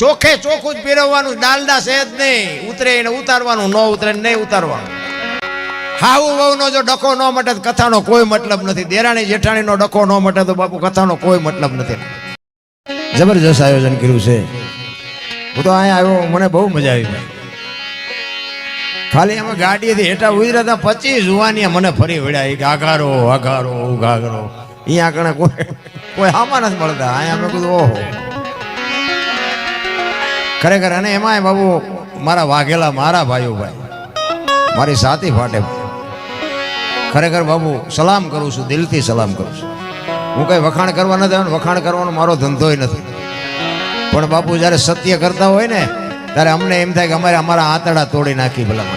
ચોખ્ખે ચોખ્ખું જ પીરવવાનું, ડાલડા છે જ નહીં. ઉતરે એને ઉતારવાનું, ન ઉતરે નહીં ઉતારવાનું. હાવું વહુનો જો ડખો ન મટે તો કથાનો કોઈ મતલબ નથી. દેરાણી જેઠાણીનો ડખો ન મટે તો બાપુ કથાનો કોઈ મતલબ નથી. જબરજસ્ત આયોજન કર્યું છે. હું તો અહીંયા આવ્યો, મને બહુ મજા આવી ભાઈ. ખાલી અમે ગાડીએથી હેઠા ઉતર્યા હતા 25 જુવાનિયા મને ફરી વળ્યા. ઘાઘારો અઘારો ઉઘાઘરો. અહીંયા કણે કોઈ હામાં નથી મળતા. અહીંયા અમે કીધું ઓહો ખરેખર. અને એમાંય બાબુ મારા વાઘેલા મારા ભાઈઓ ભાઈ, મારી સાથી ફાટે ખરેખર બાબુ સલામ કરું છું, દિલથી સલામ કરું છું. હું કઈ વખાણ કરવા નથી આવ્યો, વખાણ કરવાનો મારો ધંધોય નથી. પણ બાપુ જ્યારે સત્ય કરતા હોય ને ત્યારે અમને એમ થાય કે અમારે અમારા આંતરડા તોડી નાખી ભલા.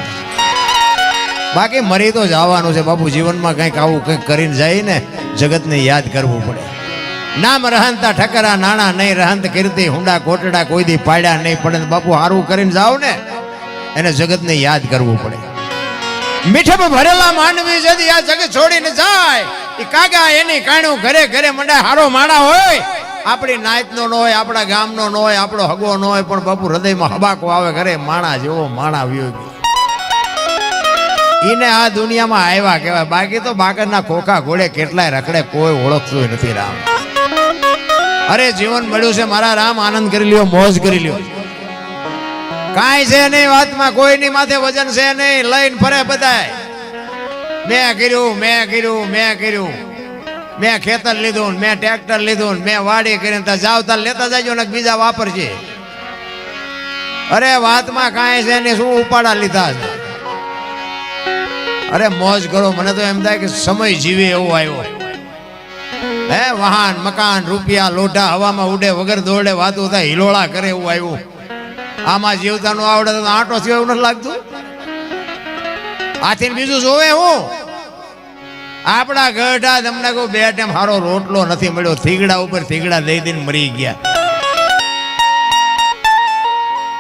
બાકી મરી તો જવાનું છે બાપુ. જીવનમાં કંઈક આવું કંઈક કરીને જાય ને જગતને યાદ કરવું પડે. નામ રહંતા ઠકરા નાણા નહીં, રહંત કીર્તિ હુંડા કોટડા કોઈ દી પાડ્યા નહીં પડે. બાપુ હારું કરીને જાવ ને એને જગતને યાદ કરવું પડે. મીઠપ ભરેલા માનવી જદી આ જગ છોડીને જાય, એ કાગા એની કાણું ઘરે ઘરે મંડા હારો માણા હોય. આપણી નાયતનો ન હોય, આપણા ગામનો ન હોય, આપણો હગો ન હોય, પણ બાપુ હૃદયમાં હબાકો આવે ઘરે માણા જેવો માણા વ્યો એને આ દુનિયામાં આવ્યા કહેવાય. બાકી તો બાકરના ખોખા ઘોડે કેટલાય રખડે, કોઈ ઓળખતું નથી રામ. અરે જીવન મળ્યું છે મારા રામ, આનંદ કરી લ્યો, મોજ કરી લ્યો. કાંઈ છે નહીં વાતમાં, કોઈની માથે વજન છે નહીં. લઈને ફરે બધાય મેં કર્યું, મેં કર્યું, મેં કર્યું. મેં ખેતર લીધું, મેં ટ્રેક્ટર લીધું, મેં વાડી કરીને ત્યાં જાવતા લેતા જાજો ને બીજા વાપરજે. અરે વાતમાં કાંઈ છે નહીં, શું ઉપાડા લીધા છે. અરે મોજ કરો. મને તો એમ થાય કે સમય જીવે એવો આવ્યો. હે વાહન મકાન રૂપિયા લોઢા હવામાં ઉડે, વગર દોડે વાતું થાય, હિલોળા કરે એવું આવ્યું. આમાં જીવતા નો આવડે તો આંટો થયો એવું નથી લાગતું. આથી બીજું જોવે હું. આપણા ગઢા તમને કહું 2 ટાઈમ સારો રોટલો નથી મળ્યો. થીગડા ઉપર થીગડા દઈ દઈને મરી ગયા.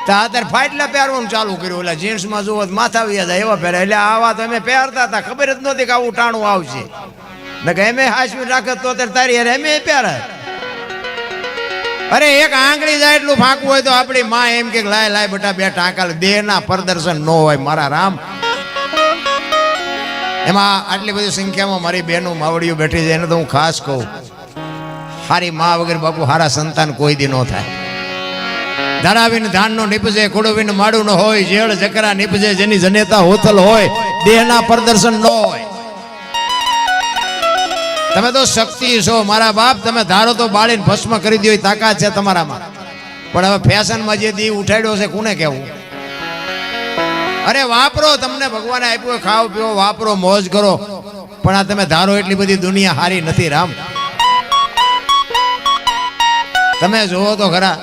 અત્યારે ફાટલા પહેરવાનું ચાલુ કર્યું. એટલે જીન્સમાં જોવો માથા વ્યા જાય એવા પહેરે. એટલે આવા તો અમે પહેરતા હતા, ખબર જ નહોતી કે આવું ટાણું આવશે. ને કે એમે હાચવી રાખે તો અત્યારે તારી યાર એમે પહેરે. અરે એક આંગળી જાય એટલું ફાંકવું હોય તો આપણી માં એમ કે લાય લાય બેટા 2 ટાંકા. દેહના પ્રદર્શન ન હોય મારા રામ. એમાં આટલી બધી સંખ્યામાં મારી બહેનો માવડીઓ બેઠી છે, એને તો હું ખાસ કહું, હારી માં વગર બાપુ હારા સંતાન કોઈ દી ન થાય. ધરાવીને ધાનનો નીપજે, ખોડવીને માડું ન હોય, જેળ જકરા નીપજે જેની જનેતા હોથલ હોય, દેહના પ્રદર્શન ન હોય. તમે તો શક્તિ છો મારા બાપ. તમે ધારો તો બાળીને ભસ્મ કરી દો, તાકાત છે તમારામાં. પણ હવે ફેશનમાં જે દી ઉઠાડ્યો છે કોને કહેવું. અરે વાપરો, તમને ભગવાને આપ્યું, ખાઓ પીવો, વાપરો, મોજ કરો. પણ આ તમે ધારો એટલી બધી દુનિયા હારી નથી રામ. તમે જોવો તો ખરા,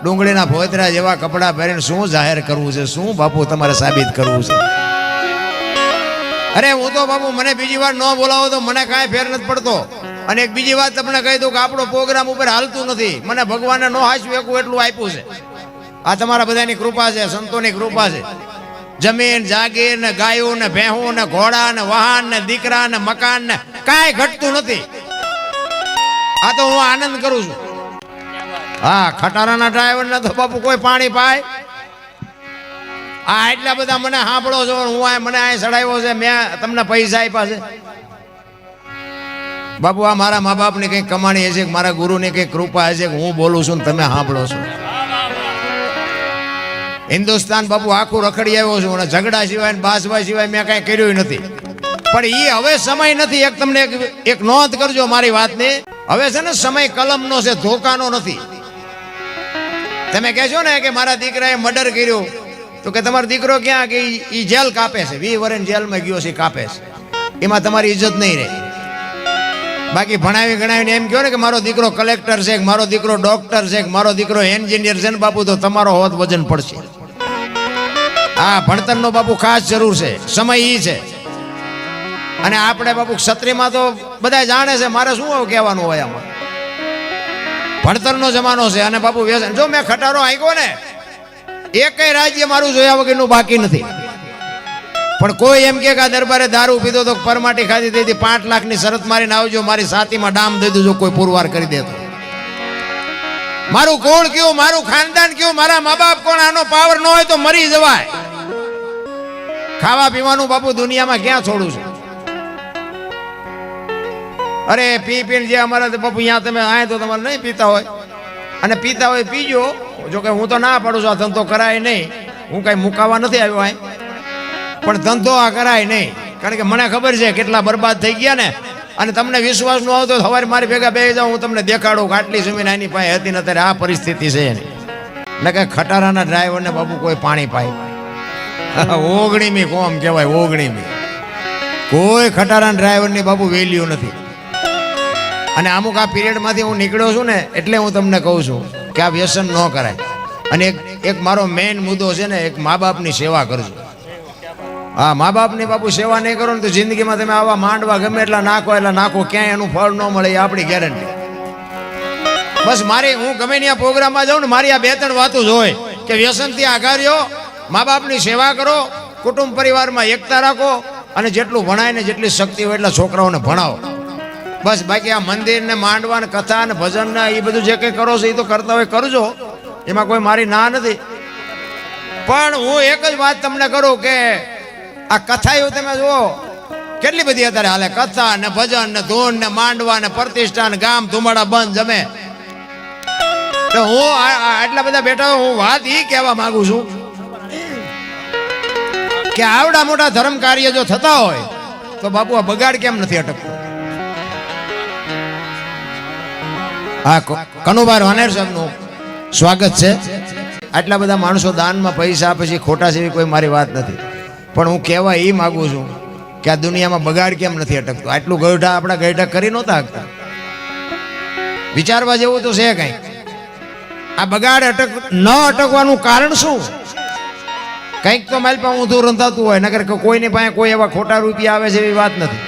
ડુંગળીના ભોતરા જેવા કપડા પહેરીને શું જાહેર કરવું છે, શું બાપુ તમારે સાબિત કરવું છે. અરે હું તો બાપુ મને બીજી વાર ન બોલાવો તો મને કાંઈ ફેર નથી પડતો. અને એક બીજી વાત તમને કહી દઉં કે આપણો પ્રોગ્રામ ઉપર હાલતું નથી. મને ભગવાને ન હાચવું એટલું આપ્યું છે. આ તમારા બધાની કૃપા છે, સંતોની કૃપા છે. જમીન જાગીર ને ગાયું ને ભેહું ને ઘોડા ને વાહન ને દીકરા ને મકાન ને કાંઈ ઘટતું નથી. આ તો હું આનંદ કરું છું. હા, ખટારાના ડ્રાઈવર ને તો બાપુ કોઈ પાણી પાય. આ એટલા બધા મને સાંભળો છો, હું મને અહીં ચડાવ્યો છે, મેં તમને પૈસા આપ્યા છે. બાપુ આ મારા મા બાપની કંઈક કમાણી હશે, મારા ગુરુની કંઈક કૃપા હશે કે હું બોલું છું ને તમે સાંભળો છો. હિન્દુસ્તાન બાપુ આખું રખડી આવ્યો છું અને ઝઘડા સિવાય ને બાસવા સિવાય મેં કાંઈ કર્યું નથી. પણ એ હવે સમય નથી. એક તમને એક નોંધ કરજો મારી વાતની. હવે છે ને સમય કલમનો છે, ધોકાનો નથી. તમે કહેશો ને કે મારા દીકરાએ મર્ડર કર્યું, તો કે તમારો દીકરો ક્યાં, કે એ જેલ કાપે છે, 20 વર્ષ જેલમાં ગયો છે, કાપે છે. એમાં તમારી ઇજ્જત નહીં રહે. બાકી ભણાવી ગણાવીને એમ કહો ને કે મારો દીકરો કલેક્ટર છે, કે મારો દીકરો ડોક્ટર છે, કે મારો દીકરો એન્જિનિયર છે ને બાપુ, તો તમારો હોત વજન પડશે. હા, ભણતરનો બાપુ ખાસ જરૂર છે. સમય ઈ છે. અને આપણે બાપુ ક્ષત્રિયમાં તો બધા જાણે છે, મારે શું કહેવાનું હોય આમાં. ભણતરનો જમાનો છે અને બાપુ વ્યસન. જો મેં ખટારો આંક્યો ને, એકેય રાજ્ય મારું જોયા વગરનું બાકી નથી. પણ કોઈ એમ કે આ દરબારે દારૂ પીધો તો પરમાટી ખાધી દીધી, 5 લાખની શરત મારીને આવજો, મારી સાતીમાં ડામ દઈ દેજો, કોઈ પુરવાર કરી દેતો. મારું કુળ કયું, મારું ખાનદાન કયું, મારા મા બાપ કોણ, આનો પાવર ન હોય તો મરી જવાય. ખાવા પીવાનું બાપુ દુનિયામાં ક્યાં છોડું છું? અરે પી પીને જે અમારા બાપુ અહીંયા તમે આય તો તમારે નહીં પીતા હોય, અને પીતા હોય પીજો. જો કે હું તો ના પાડું છું, આ ધંધો કરાય નહીં. હું કઈ મુકાવા નથી આવ્યો આય, પણ ધંધો આ કરાય નહીં. કારણ કે મને ખબર છે કેટલા બરબાદ થઈ ગયા ને. અને તમને વિશ્વાસ ન આવતો સવારે મારી ભેગા બેસી જાઉં, હું તમને દેખાડું કે આટલી જમીન આની પાસે હતી ને અત્યારે આ પરિસ્થિતિ છે એની. ને કે ખટારાના ડ્રાઈવરને બાપુ કોઈ પાણી પાય, ઓગણીમી કોમ કહેવાય, ઓગણીમી. કોઈ ખટારાના ડ્રાઈવરની બાપુ વેલ્યુ નથી. અને અમુક આ પિરિયડમાંથી હું નીકળ્યો છું ને, એટલે હું તમને કહું છું કે આ વ્યસન ન કરાય. અને એક મારો મેઇન મુદ્દો છે ને, એક મા બાપની સેવા કરજો. હા, મા બાપની બાપુ સેવા નહીં કરો ને તો જિંદગીમાં તમે આવા માંડવા ગમે એટલા નાખો, ક્યાંય એનું ફળ ન મળે, એ આપણી ગેરંટી. બસ મારી, હું ગમે ત્યાં પ્રોગ્રામમાં જાઉં ને, મારી આ બે ત્રણ વાતો જ હોય કે વ્યસનથી આઘાર્યો, મા બાપની સેવા કરો, કુટુંબ પરિવારમાં એકતા રાખો, અને જેટલું ભણાય ને જેટલી શક્તિ હોય એટલા છોકરાઓને ભણાવો. બસ બાકી આ મંદિર ને માંડવા ને કથા ને ભજન ને એ બધું જે કંઈ કરો છો એ તો કરતા હોય કરજો, એમાં કોઈ મારી ના નથી. પણ હું એક જ વાત તમને કરું કે આ કથા એવું તમે જુઓ કેટલી બધી અત્યારે હાલે, કથા ને ભજન ને ધૂન ને માંડવા ને પ્રતિષ્ઠા ને ગામ ધુમાડા બંધ જમે. તો હું આટલા બધા બેઠા હું વાત ઈ કહેવા માંગુ છું કે આવડા મોટા ધર્મ કાર્ય જો થતા હોય તો બાપુ આ બગાડ કેમ નથી અટકતો? હા, કનુભાઈ વાનેર સાહેબનું સ્વાગત છે. આટલા બધા માણસો દાનમાં પૈસા આપે છે, ખોટા છે એવી કોઈ મારી વાત નથી. પણ હું કહેવા એ માગું છું કે આ દુનિયામાં બગાડ કેમ નથી અટકતો? આટલું ગઢા આપણા ગઢા કરી નહોતા શકતા. વિચારવા જેવું તો છે કઈ. આ બગાડ ન અટકવાનું કારણ શું? કંઈક તો મારી પાસે ઊંધું રંધાતું હોય, નકર કોઈની પાસે કોઈ એવા ખોટા રૂપિયા આવે છે એવી વાત નથી.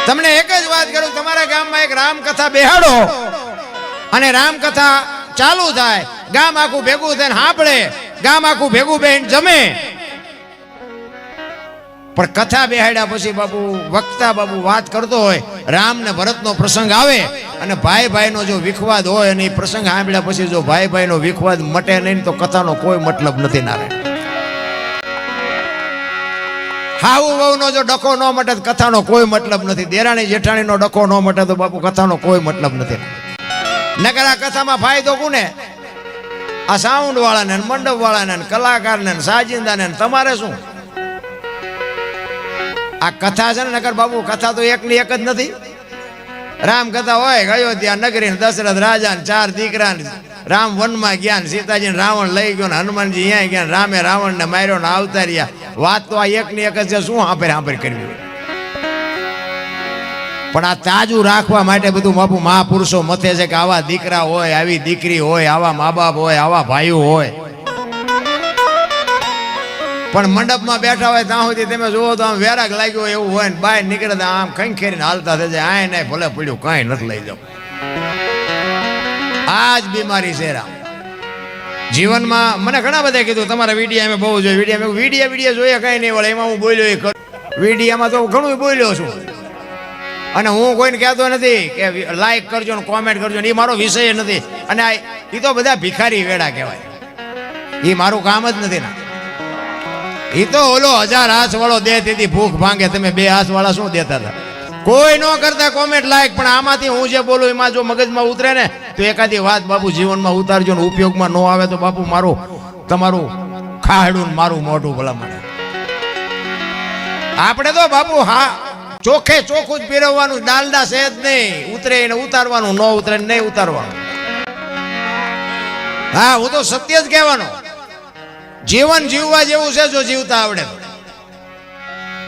તમને એક જ વાત કરું, તમારા ગામમાં એક રામકથા બેહાડો અને રામકથા ચાલુ થાય, ગામ આખું ભેગું થઈને સાંભળે, ગામ આખું ભેગું બેહીને જમે. પણ કથા બેહાડ્યા પછી બાપુ વક્તા બાપુ વાત કરતો હોય, રામ ને ભરતનો પ્રસંગ આવે અને ભાઈ ભાઈનો જો વિખવાદ હોય, અને એ પ્રસંગ સાંભળ્યા પછી જો ભાઈ ભાઈનો વિખવાદ મટે નહીં તો કથાનો કોઈ મતલબ નથી. નારાયણ હાઉ વહુનો જો ડખો ન મટે તો કથાનો કોઈ મતલબ નથી. દેરાણી જેઠાણીનો ડખો ન મટે તો બાપુ કથાનો કોઈ મતલબ નથી. નકર આ કથામાં ફાયદો કોને? આ સાઉન્ડ વાળાને, મંડપ વાળાને, કલાકારને, સાજિંદાને. તમારે શું? આ કથા છે ને, નકર બાપુ કથા તો એકની એક જ નથી. રામ કથા હોય, અયોધ્યા નગરી, દશરથ રાજા ને 4 દીકરા, રામ વનમાં ગયા, સીતાજી રાવણ લઈ ગયો, હનુમાનજી અહીંયા ગયા, રામે રાવણ ને માર્યો ને આવતા રહ્યા. વાત તો આ એકની એક જ છે. શું હાંભર કરવી? પણ આ તાજું રાખવા માટે બધું બાપુ મહાપુરુષો મથે છે કે આવા દીકરા હોય, આવી દીકરી હોય, આવા મા બાપ હોય, આવા ભાઈઓ હોય. પણ મંડપમાં બેઠા હોય ત્યાં સુધી તમે જુઓ તો આમ વેરાગ લાગ્યો એવું હોય ને, બહાર નીકળે તો આમ ખંખેરીને હાલતા થઈ જાય. આય નહીં ભલે પડ્યું કાંઈ નથી લઈ જાવ. આ જ બીમારી છે રામ જીવનમાં. મને ઘણા બધા કીધું તમારા વિડીયા મેં બહુ જોયું, વિડીયા જોઈએ કાંઈ નહીં વળે, એમાં હું બોલ્યો એ ખરું. વિડીયામાં તો ઘણું બોલ્યો છું, અને હું કોઈને કહેતો નથી કે લાઈક કરજો ને કોમેન્ટ કરજો ને, એ મારો વિષય નથી. અને એ તો બધા ભિખારી વેડા કહેવાય, એ મારું કામ જ નથી ના. એ તો ઓલો 1000 હાથ વાળો દે તેથી ભૂખ ભાંગે, તમે 2 હાથ વાળા શું દેતા હતા? કોઈ ન કરતા કોમેન્ટ લાઈક. પણ આમાંથી હું જે બોલું એમાં જો મગજમાં ઉતરે ને તો એકાદી વાત બાપુ જીવનમાં ઉતારજો ને ઉપયોગમાં ન આવે તો બાપુ મારું તમારું ખાહડું ને મારું મોઢું ભલા મને. આપણે તો બાપુ હા ચોખ્ખે ચોખ્ખું જ પીરવવાનું, ડાલડા છે જ નહીં. ઉતરે એને ઉતારવાનું, ન ઉતરે નહીં ઉતારવાનું. હા, હું તો સત્ય જ કહેવાનો. જીવન જીવવા જેવું છે જો જીવતા આવડે.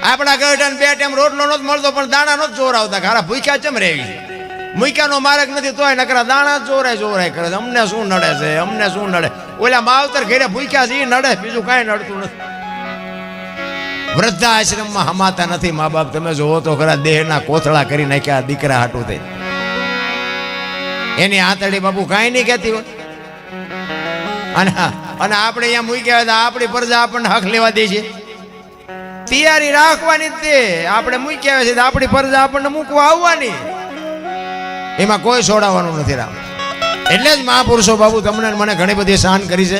આપણા ગઢાને 2 ટાઈમ રોટલો નથી મળતો પણ દાણા નથી ચોરાવતા. ખારા ભૂખ્યા ચમ રહેવી છે? મૂક્યાનો માર્ગ નથી તોય નકરા દાણા ચોરાય કરે. અમને શું નડે છે? અમને શું નડે? ઓલા માવતર ઘરે ભૂખ્યા છે એ નડે, બીજું કાંઈ નડતું નથી. વૃદ્ધાશ્રમમાં હમાતા નથી મા બાપ. તમે જોવો તો ખરા, દેહના કોથળા કરી નાખ્યા દીકરા હાટું થઈ. એની આતડી બાપુ કાંઈ નહીં કહેતી હોય. અને આપણે અહીંયા મૂક્યા હોય તો આપણી પ્રજા આપણને હક લેવા દે છે. તૈયારી રાખવાની જ તે. આપણે મૂક્યા હોય છે તો આપણી પ્રજા આપણને મૂકવા આવવાની. એમાં કોઈ છોડાવવાનું નથી રામ. એટલે જ મહાપુરુષો બાબુ તમને ને મને ઘણી બધી સહન કરી છે